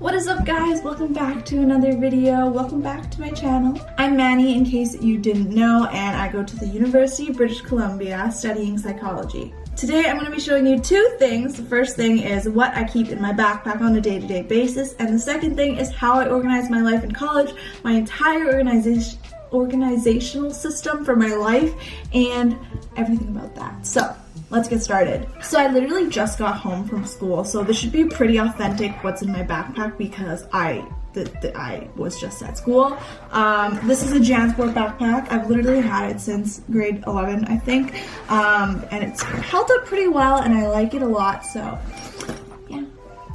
What is up, guys? Welcome back to another video. Welcome back to my channel. I'm Manny, in case you didn't know, and I go to the University of British Columbia studying psychology. Today I'm going to be showing you two things. The first thing is what I keep in my backpack on a day-to-day basis, and the second thing is how I organize my life in college, my entire organizational system for my life, and everything about that. So let's get started. So I literally just got home from school, so this should be pretty authentic what's in my backpack because I was just at school. This is a Jansport backpack. I've literally had it since grade 11, I think, and it's held up pretty well, and I like it a lot. So yeah,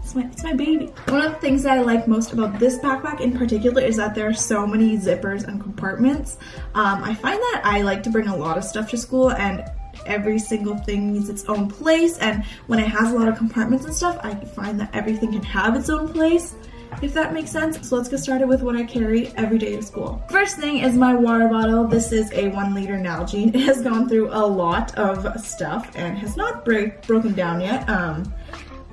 it's my baby. One of the things that I like most about this backpack in particular is that there are so many zippers and compartments. I find that I like to bring a lot of stuff to school, and every single thing needs its own place, and when it has a lot of compartments and stuff, I find that everything can have its own place, if that makes sense. So let's get started with what I carry every day to school. First thing is my water bottle. This is a 1 liter Nalgene. It has gone through a lot of stuff and has not broken down yet. I'm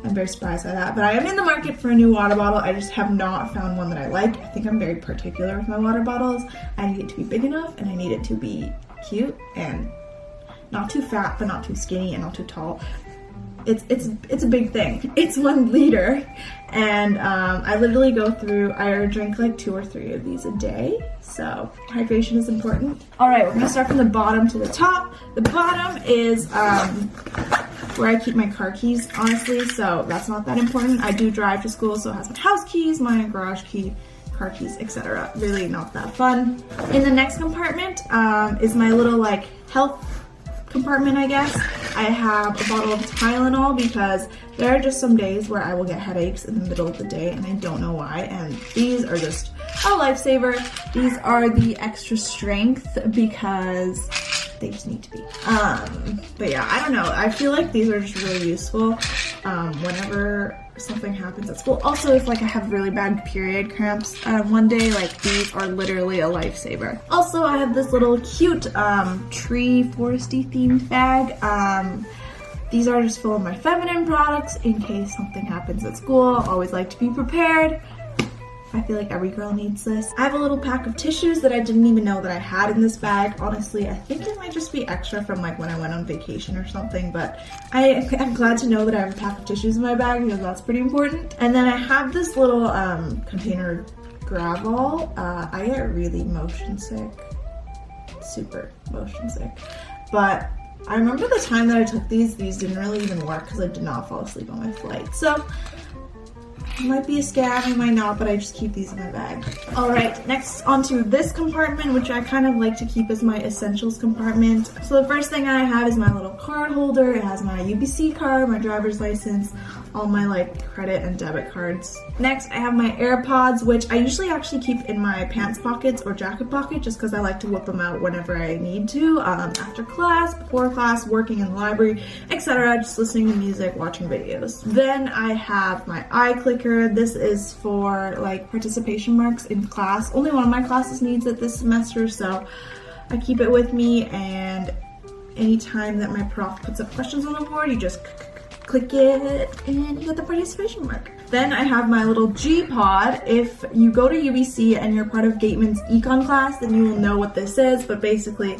very surprised by that, but I am in the market for a new water bottle. I just have not found one that I like. I think I'm very particular with my water bottles. I need it to be big enough, and I need it to be cute and not too fat, but not too skinny and not too tall. It's a big thing. It's 1 liter, and I literally I drink like 2 or 3 of these a day, so hydration is important. All right, we're gonna start from the bottom to the top. The bottom is where I keep my car keys, honestly, so that's not that important. I do drive to school, so it has my house keys, my garage key, car keys, etc. Really not that fun. In the next compartment is my little like health compartment, I guess. I have a bottle of Tylenol because there are just some days where I will get headaches in the middle of the day and I don't know why, and these are just a lifesaver. These are the extra strength because they just need to be. But yeah, I don't know. I feel like these are just really useful whenever something happens at school. Also, if like I have really bad period cramps one day, like these are literally a lifesaver. Also, I have this little cute tree foresty themed bag. These are just full of my feminine products in case something happens at school. Always like to be prepared. I feel like every girl needs this. I have a little pack of tissues that I didn't even know that I had in this bag. Honestly, I think it might just be extra from like when I went on vacation or something, but I'm glad to know that I have a pack of tissues in my bag because that's pretty important. And then I have this little container Gravol. I get really motion sick, super motion sick, but I remember the time that I took these didn't really even work because I did not fall asleep on my flight. So it might be a scam, it might not, but I just keep these in my bag. All right, next onto this compartment, which I kind of like to keep as my essentials compartment. So the first thing I have is my little card holder. It has my UBC card, my driver's license, all my like credit and debit cards. Next, I have my AirPods, which I usually actually keep in my pants pockets or jacket pocket just because I like to whip them out whenever I need to, after class, before class, working in the library, etc. Just listening to music, watching videos. Then I have my eye clicker. This is for like participation marks in class. Only one of my classes needs it this semester, so I keep it with me, and anytime that my prof puts up questions on the board, you just click it and you get the participation mark. Then I have my little G-Pod. If you go to UBC and you're part of Gateman's econ class, then you will know what this is, but basically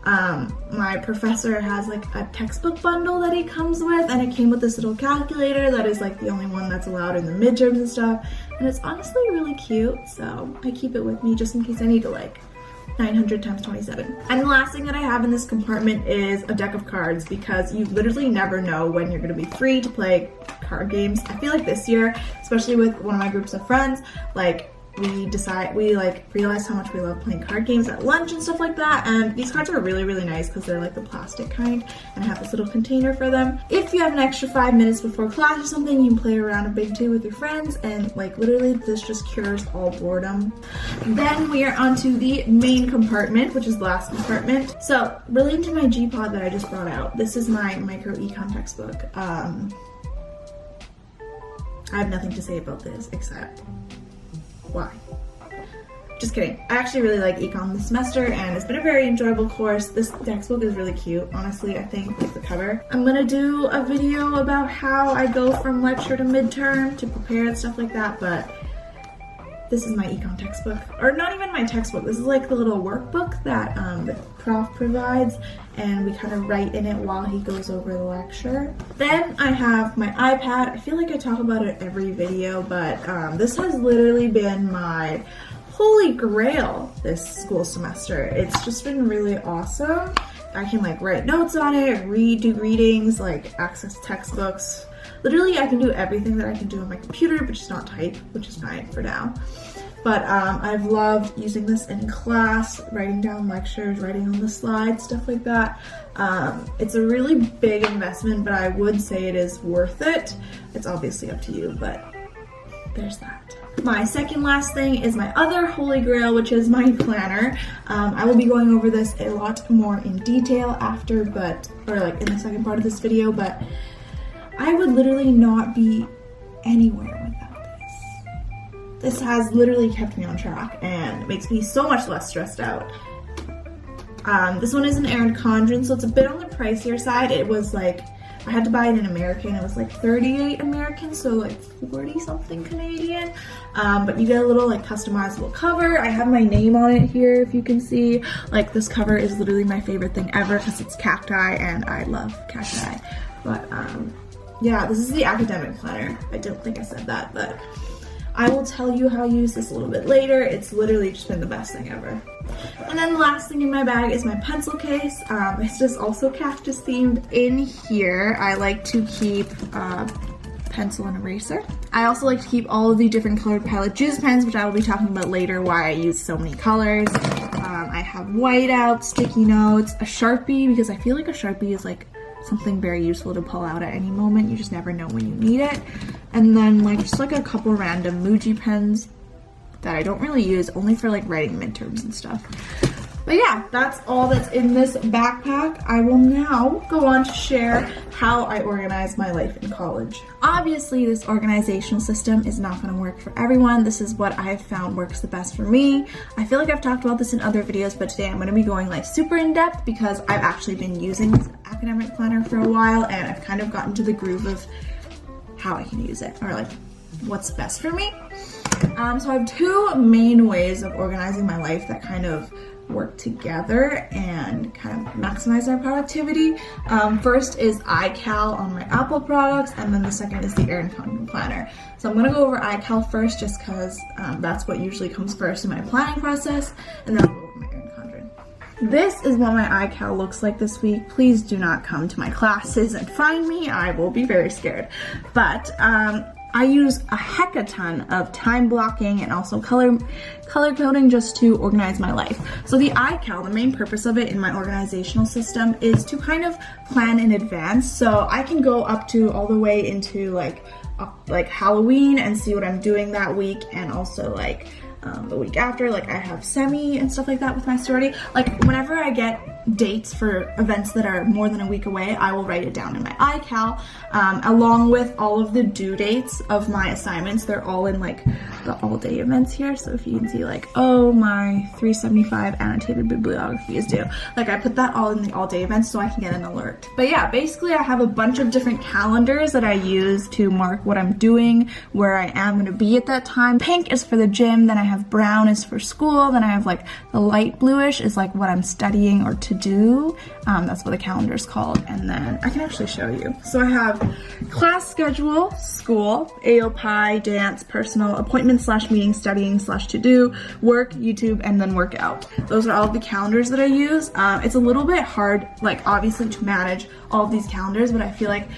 my professor has like a textbook bundle that he comes with, and it came with this little calculator that is like the only one that's allowed in the midterms and stuff, and it's honestly really cute, so I keep it with me just in case I need to like 900 times 27. And the last thing that I have in this compartment is a deck of cards because you literally never know when you're going to be free to play card games. I feel like this year, especially with one of my groups of friends, like we realized how much we love playing card games at lunch and stuff like that, and these cards are really nice because they're like the plastic kind, and I have this little container for them. If you have an extra 5 minutes before class or something, you can play around a big two with your friends, and like literally this just cures all boredom. Then we are onto the main compartment, which is the last compartment. So relating to my G-Pod that I just brought out, this is my micro econ textbook. I have nothing to say about this except why. Just kidding. I actually really like econ this semester, and it's been a very enjoyable course. This textbook is really cute, honestly. I think like the cover. I'm gonna do a video about how I go from lecture to midterm to prepare and stuff like that, but this is my econ textbook. Or not even my textbook, this is like the little workbook that the prof provides, and we kind of write in it while he goes over the lecture. Then I have my iPad. I feel like I talk about it every video, but this has literally been my holy grail this school semester. It's just been really awesome. I can like write notes on it, do readings, like access textbooks. Literally, I can do everything that I can do on my computer, but just not type, which is fine for now. But I've loved using this in class, writing down lectures, writing on the slides, stuff like that. It's a really big investment, but I would say it is worth it. It's obviously up to you, but there's that. My second last thing is my other holy grail, which is my planner. I will be going over this a lot more in detail after, or like in the second part of this video, but I would literally not be anywhere without this. This has literally kept me on track and makes me so much less stressed out. This one is an Erin Condren, so it's a bit on the pricier side. It was like, I had to buy it in American. It was like 38 American, so like 40 something Canadian. But you get a little like customizable cover. I have my name on it here, if you can see. Like this cover is literally my favorite thing ever because it's cacti and I love cacti. But yeah, this is the academic planner. I don't think I said that, but I will tell you how I use this a little bit later. It's literally just been the best thing ever. And then the last thing in my bag is my pencil case. It's just also cactus themed. In here, I like to keep pencil and eraser. I also like to keep all of the different colored Pilot Juice pens, which I will be talking about later, why I use so many colors. I have whiteout, sticky notes, a Sharpie, because I feel like a Sharpie is like something very useful to pull out at any moment. You just never know when you need it. And then like just like a couple random Muji pens that I don't really use, only for like writing midterms and stuff. But yeah, that's all that's in this backpack. I will now go on to share how I organize my life in college. Obviously, this organizational system is not going to work for everyone. This is what I've found works the best for me. I feel like I've talked about this in other videos, but today I'm going to be going like super in depth because I've actually been using this academic planner for a while and I've kind of gotten to the groove of how I can use it, or like what's best for me. So I have two main ways of organizing my life that kind of work together and kind of maximize our productivity. First is iCal on my Apple products, and then the second is the Erin Condren planner. So I'm gonna go over iCal first just because that's what usually comes first in my planning process, and then I'll go over my Erin Condren. This is what my iCal looks like this week. Please do not come to my classes and find me. I will be very scared. But I use a heck a ton of time blocking and also color coding just to organize my life. So the iCal, the main purpose of it in my organizational system is to kind of plan in advance. So I can go up to all the way into like Halloween and see what I'm doing that week, and also like the week after, like I have semi and stuff like that with my sorority. Like whenever I get dates for events that are more than a week away, I will write it down in my iCal, along with all of the due dates of my assignments. They're all in like the all-day events here. So if you can see like, oh, my 375 annotated bibliography is due. Like I put that all in the all-day events so I can get an alert. But yeah, basically I have a bunch of different calendars that I use to mark what I'm doing, where I am going to be at that time. Pink is for the gym, then I have brown is for school, then I have like the light bluish is like what I'm studying or to do. That's what the calendar is called. And then I can actually show you. So I have class schedule, school, AOPI, dance, personal, appointment/meeting, studying/to-do, work, YouTube, and then workout. Those are all the calendars that I use. It's a little bit hard, like obviously to manage all of these calendars, but I feel like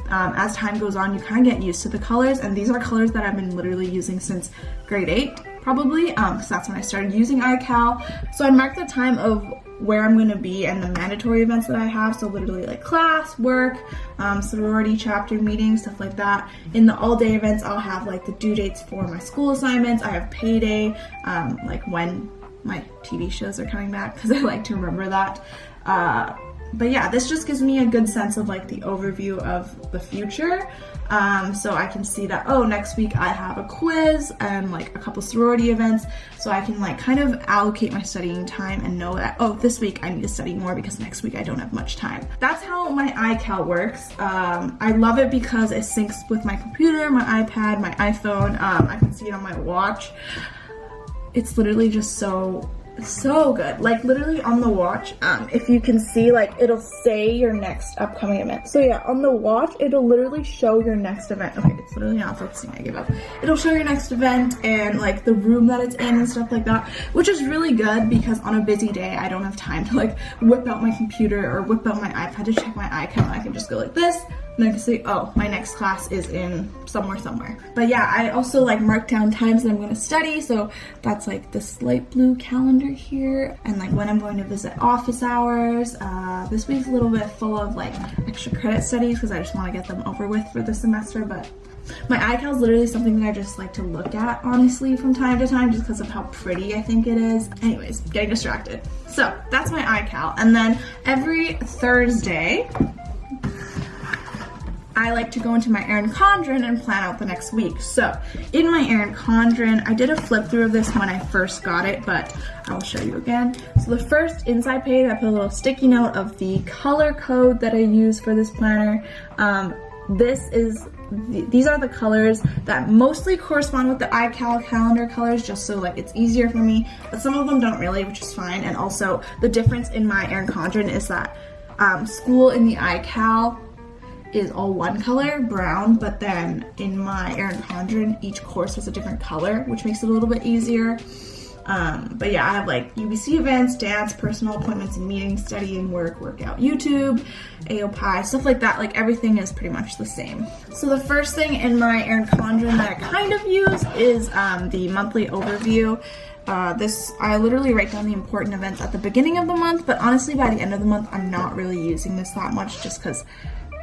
as time goes on, you kind of get used to the colors, and these are colors that I've been literally using since grade 8, probably, because that's when I started using iCal. So I mark the time of where I'm going to be and the mandatory events that I have, so literally like class, work, sorority, chapter meetings, stuff like that. In the all-day events, I'll have like the due dates for my school assignments. I have payday, like when my TV shows are coming back, because I like to remember that. But yeah, this just gives me a good sense of like the overview of the future. So I can see that, oh, next week I have a quiz and like a couple sorority events. So I can like kind of allocate my studying time and know that, oh, this week I need to study more because next week I don't have much time. That's how my iCal works. I love it because it syncs with my computer, my iPad, my iPhone. I can see it on my watch. It's literally just so good. Like literally on the watch, if you can see, like it'll say your next upcoming event. So yeah, on the watch it'll literally show your next event. Okay, it's literally not focusing, I give up. It'll show your next event and like the room that it's in and stuff like that, which is really good because on a busy day I don't have time to like whip out my computer or whip out my iPad to check my iCal. I can just go like this and I can say, oh, my next class is in somewhere. But yeah, I also like mark down times that I'm going to study. So that's like this light blue calendar here, and like when I'm going to visit office hours. This week's a little bit full of like extra credit studies because I just want to get them over with for the semester. But my iCal is literally something that I just like to look at, honestly, from time to time, just because of how pretty I think it is. Anyways, getting distracted. So that's my iCal, and then every Thursday I like to go into my Erin Condren and plan out the next week. So in my Erin Condren, I did a flip through of this when I first got it, but I'll show you again. So the first inside page, I put a little sticky note of the color code that I use for this planner. These are the colors that mostly correspond with the iCal calendar colors, just so like it's easier for me, but some of them don't really, which is fine. And also the difference in my Erin Condren is that school in the iCal is all one color, brown, but then in my Erin Condren, each course has a different color, which makes it a little bit easier. But yeah, I have like UBC events, dance, personal appointments and meetings, studying, workout, YouTube, AOPI, stuff like that. Like everything is pretty much the same. So the first thing in my Erin Condren that I kind of use is the monthly overview. I literally write down the important events at the beginning of the month, but honestly by the end of the month, I'm not really using this that much just because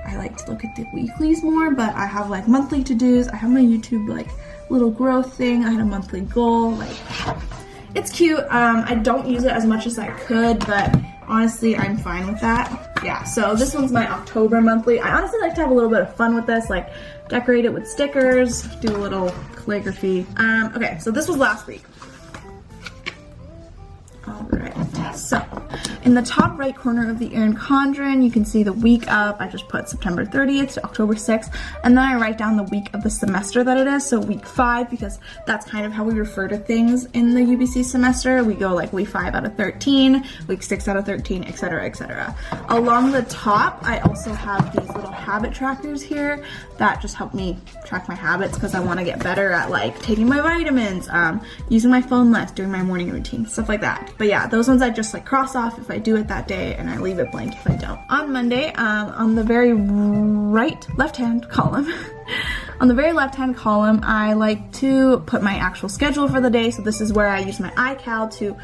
I like to look at the weeklies more. But I have like monthly to-dos. I have my YouTube like little growth thing. I had a monthly goal. Like, it's cute. I don't use it as much as I could, but honestly, I'm fine with that. Yeah, so this one's my October monthly. I honestly like to have a little bit of fun with this, like decorate it with stickers, do a little calligraphy. Okay, so this was last week. Alright, so in the top right corner of the Erin Condren, you can see the week up. I just put September 30th to October 6th, and then I write down the week of the semester that it is, so week 5, because that's kind of how we refer to things in the UBC semester. We go like week 5 out of 13, week 6 out of 13, etc., etc. Along the top, I also have these little habit trackers here that just help me track my habits because I want to get better at like taking my vitamins, using my phone less, doing my morning routine, stuff like that. But yeah, those ones I just like cross off if I do it that day, and I leave it blank if I don't. On Monday, on the very left-hand column, on the very left-hand column, I like to put my actual schedule for the day. So this is where I use my iCal to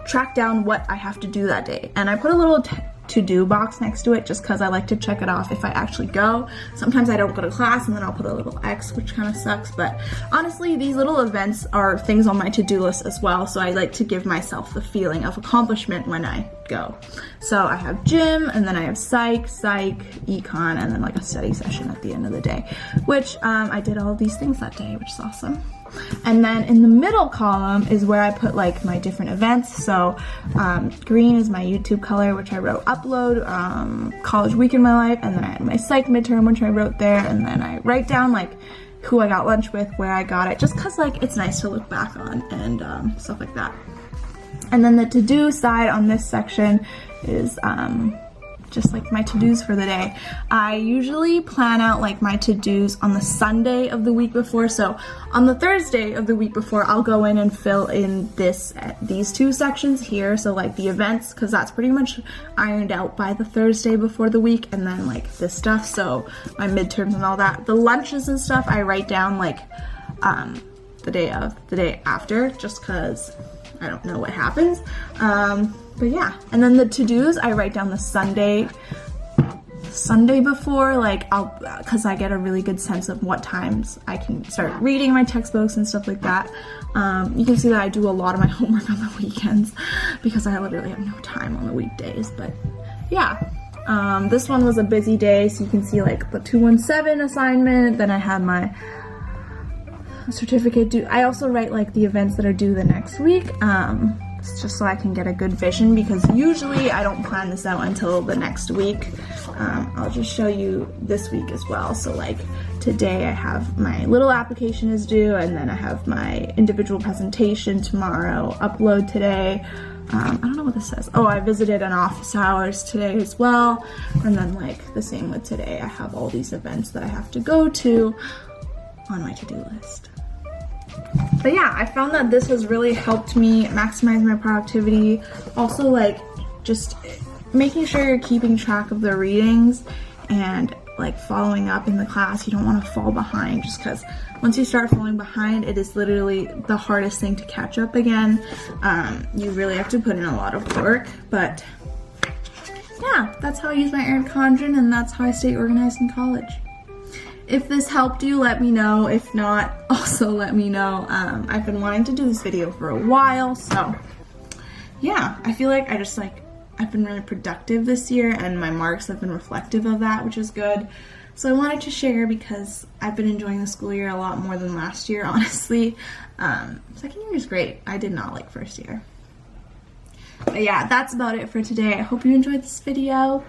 track down what I have to do that day. And I put a little to-do box next to it just because I like to check it off if I actually go. Sometimes I don't go to class and then I'll put a little X, which kind of sucks, but honestly these little events are things on my to-do list as well, so I like to give myself the feeling of accomplishment when I go. So I have gym, and then I have psych, econ, and then like a study session at the end of the day, which I did all of these things that day, which is awesome. And then in the middle column is where I put like my different events. So green is my YouTube color, which I wrote upload, college week in my life, and then I had my psych midterm, which I wrote there, and then I write down like who I got lunch with, where I got it, just because like it's nice to look back on and stuff like that. And then the to-do side on this section is just like my to-dos for the day. I usually plan out like my to-dos on the Sunday of the week before. So on the Thursday of the week before, I'll go in and fill in these two sections here. So like the events, because that's pretty much ironed out by the Thursday before the week, and then like this stuff, so my midterms and all that. The lunches and stuff I write down like the day after, just because I don't know what happens. But yeah, and then the to-dos, I write down the Sunday before, like because I get a really good sense of what times I can start reading my textbooks and stuff like that. You can see that I do a lot of my homework on the weekends because I literally have no time on the weekdays, but yeah. This one was a busy day, so you can see like the 217 assignment, then I had my certificate due. I also write like the events that are due the next week, just so I can get a good vision, because usually I don't plan this out until the next week. I'll just show you this week as well. So like today I have my little application is due, and then I have my individual presentation tomorrow, upload today. I don't know what this says. Oh, I visited an office hours today as well. And then like the same with today, I have all these events that I have to go to on my to-do list. But yeah, I found that this has really helped me maximize my productivity. Also like just making sure you're keeping track of the readings and like following up in the class. You don't want to fall behind, just because once you start falling behind, it is literally the hardest thing to catch up again. You really have to put in a lot of work, but yeah, that's how I use my Erin Condren, and that's how I stay organized in college. If this helped you, let me know. If not, also let me know. I've been wanting to do this video for a while, so yeah, I feel like I've been really productive this year, and my marks have been reflective of that, which is good. So I wanted to share because I've been enjoying the school year a lot more than last year, honestly. Second year is great. I did not like first year. But yeah, that's about it for today. I hope you enjoyed this video.